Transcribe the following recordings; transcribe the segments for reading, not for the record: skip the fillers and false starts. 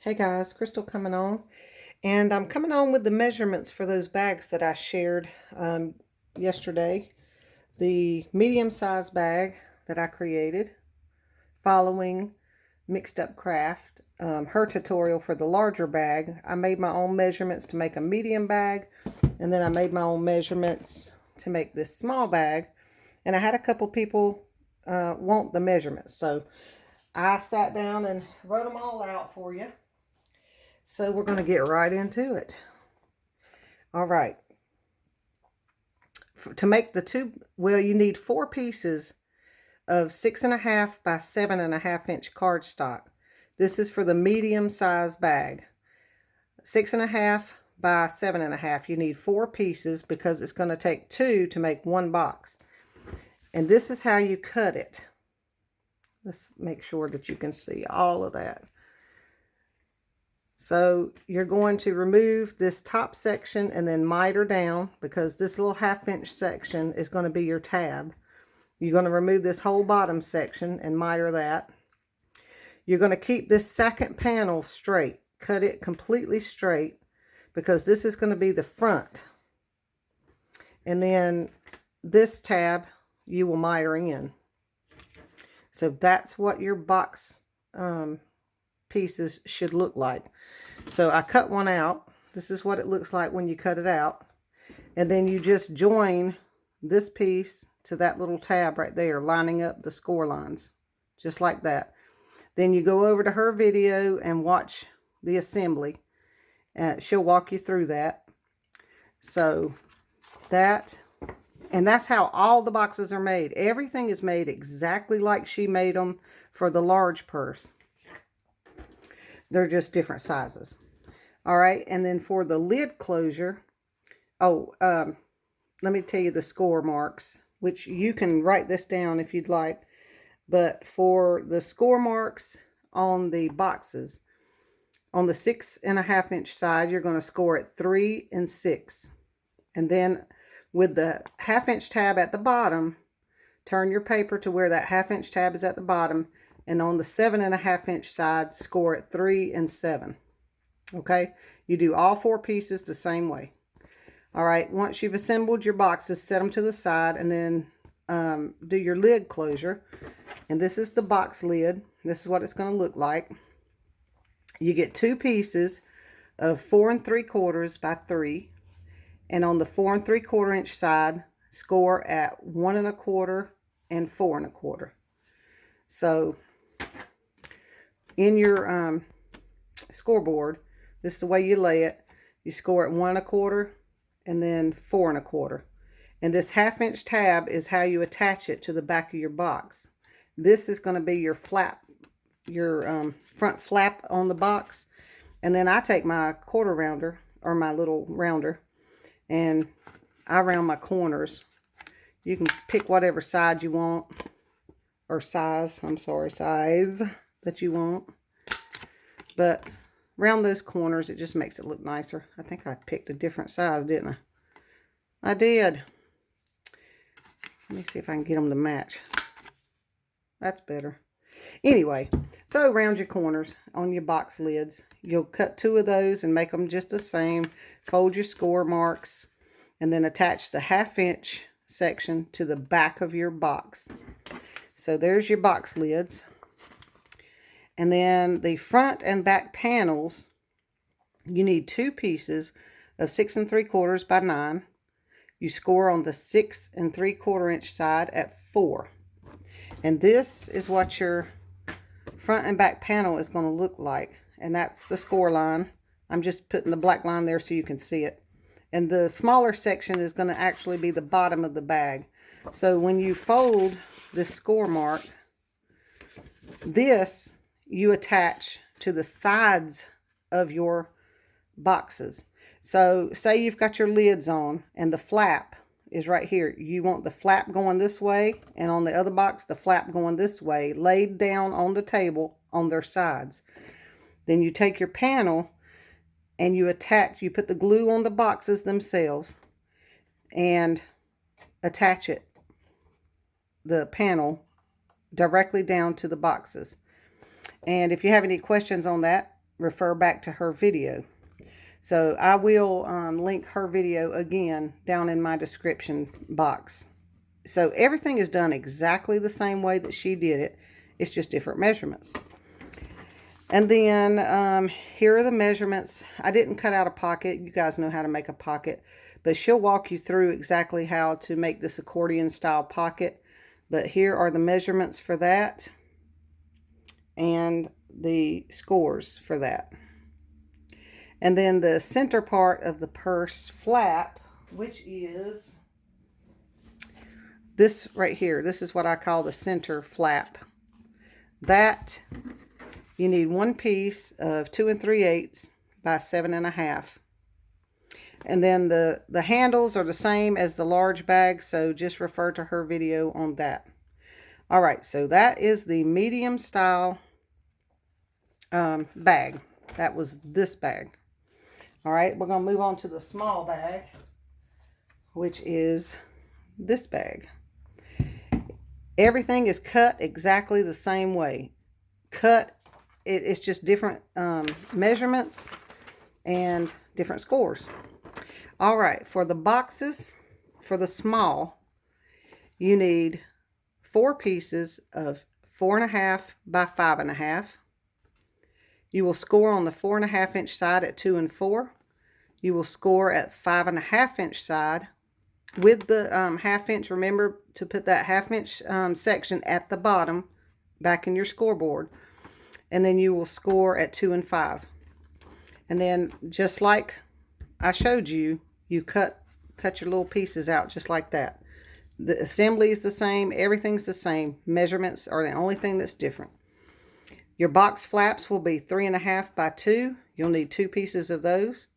Hey guys, Crystal coming on, and I'm coming on with the measurements for those bags that I shared yesterday. The medium size bag that I created following Mixed Up Craft, her tutorial for the larger bag. I made my own measurements to make a medium bag, and then I made my own measurements to make this small bag, and I had a couple people want the measurements, so I sat down and wrote them all out for you. So we're going to get right into it. All right. To make the you need 4 pieces of 6.5 by 7.5 inch cardstock. This is for the medium size bag. 6.5 by 7.5. You need 4 pieces because it's going to take 2 to make 1 box. And this is how you cut it. Let's make sure that you can see all of that. So you're going to remove this top section and then miter down, because this little 1/2 inch section is going to be your tab. You're going to remove this whole bottom section and miter that. You're going to keep this second panel straight. Cut it completely straight, because this is going to be the front. And then this tab you will miter in. So that's what your box pieces should look like. So I cut one out. This is what it looks like when you cut it out. And then you just join this piece to that little tab right there, lining up the score lines, just like that. Then you go over to her video and watch the assembly. She'll walk you through that. So and that's how all the boxes are made. Everything is made exactly like she made them for the large purse. They're just different sizes. All right, and then for the lid closure, let me tell you the score marks, which you can write this down if you'd like. But for the score marks on the boxes, on the 6.5 inch side, you're going to score at 3 and 6. And then with the 1/2 inch tab at the bottom, turn your paper to where that 1/2 inch tab is at the bottom. And on the 7.5 inch side, score at 3 and 7. Okay, you do all 4 pieces the same way. All right, once you've assembled your boxes, set them to the side, and then do your lid closure. And this is the box lid. This is what it's going to look like. You get 2 pieces of 4 3/4 by 3, and on the 4 3/4 inch side, score at 1 1/4 and 4 1/4. So in your scoreboard, this is the way you lay it. You score at 1 1/4 and then 4 1/4. And this 1/2 inch tab is how you attach it to the back of your box. This is going to be your flap, your front flap on the box. And then I take my quarter rounder, or my little rounder, and I round my corners. You can pick whatever side you want, or size that you want. But round those corners, it just makes it look nicer. I think I picked a different size, didn't I? I did. Let me see if I can get them to match. That's better. Anyway, so round your corners on your box lids. You'll cut 2 of those and make them just the same. Fold your score marks, and then attach the 1/2 inch section to the back of your box. So there's your box lids. And then the front and back panels, you need 2 pieces of 6 3/4 by 9. You score on the 6 3/4 inch side at 4. And this is what your front and back panel is going to look like. And that's the score line. I'm just putting the black line there so you can see it. And the smaller section is going to actually be the bottom of the bag. So when you fold this score mark, this you attach to the sides of your boxes. So say you've got your lids on and the flap is right here. You want the flap going this way, and on the other box, the flap going this way, laid down on the table on their sides. Then you take your panel and you put the glue on the boxes themselves and attach the panel directly down to the boxes. And if you have any questions on that, refer back to her video. So I will link her video again down in my description box. So everything is done exactly the same way that she did it. It's just different measurements. And then here are the measurements. I didn't cut out a pocket. You guys know how to make a pocket. But she'll walk you through exactly how to make this accordion style pocket. But here are the measurements for that. And the scores for that. And then the center part of the purse flap, which is this right here. This is what I call the center flap. That you need one piece of 2 3/8 by 7 1/2. And then the handles are the same as the large bag, so just refer to her video on that. All right, so that is the medium style bag. That was this bag. All right, we're going to move on to the small bag, which is this bag. Everything is cut exactly the same way. It's just different measurements and different scores. All right, for the boxes, for the small, you need 4 pieces of 4 1/2 by 5 1/2. You will score on the 4 1/2 inch side at 2 and 4. You will score at 5 1/2 inch side with the 1/2 inch. Remember to put that 1/2 inch section at the bottom back in your scoreboard. And then you will score at 2 and 5. And then just like I showed you, you cut your little pieces out just like that. The assembly is the same. Everything's the same. Measurements are the only thing that's different. Your box flaps will be 3 1/2 by 2. You'll need 2 pieces of those.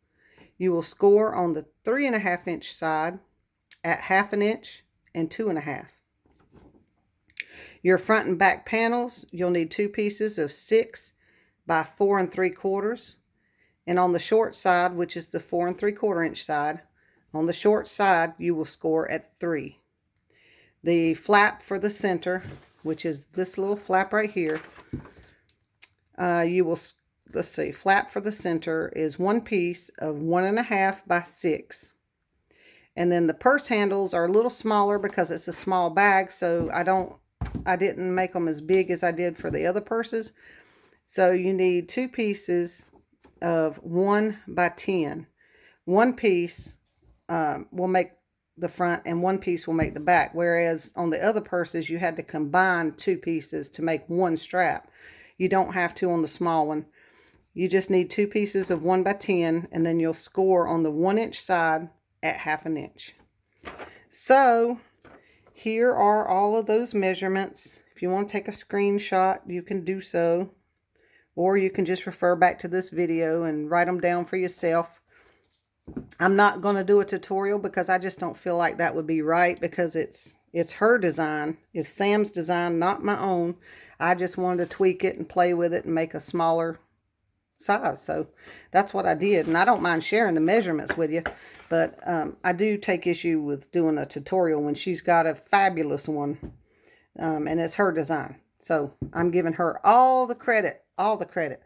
You will score on the 3 1/2 inch side at 1/2 inch and 2 1/2. Your front and back panels, you'll need 2 pieces of 6 by 4 3/4. And on the short side, which is the 4 3/4 inch side, on the short side, you will score at 3. The flap for the center, which is this little flap right here, you will, let's see, flap for the center is 1 piece of 1 1/2 by 6. And then the purse handles are a little smaller because it's a small bag, so I didn't make them as big as I did for the other purses. So you need 2 pieces of 1 by 10. 1 piece will make the front and 1 piece will make the back. Whereas on the other purses, you had to combine 2 pieces to make 1 strap. You don't have to on the small one. You just need 2 pieces of 1 by 10, and then you'll score on the 1 inch side at 1/2 inch. So here are all of those measurements. If you want to take a screenshot, you can do so. Or you can just refer back to this video and write them down for yourself. I'm not going to do a tutorial because I just don't feel like that would be right, because it's her design. It's Sam's design, not my own. I just wanted to tweak it and play with it and make a smaller size. So that's what I did. And I don't mind sharing the measurements with you. But I do take issue with doing a tutorial when she's got a fabulous one. And it's her design. So I'm giving her all the credit. All the credit.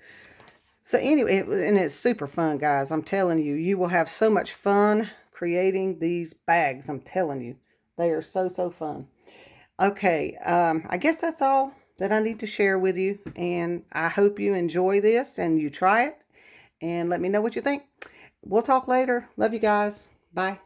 So anyway, and it's super fun, guys. I'm telling you, you will have so much fun creating these bags. I'm telling you, they are so fun. Okay, I guess that's all that I need to share with you. And I hope you enjoy this and you try it. And let me know what you think. We'll talk later. Love you guys. Bye.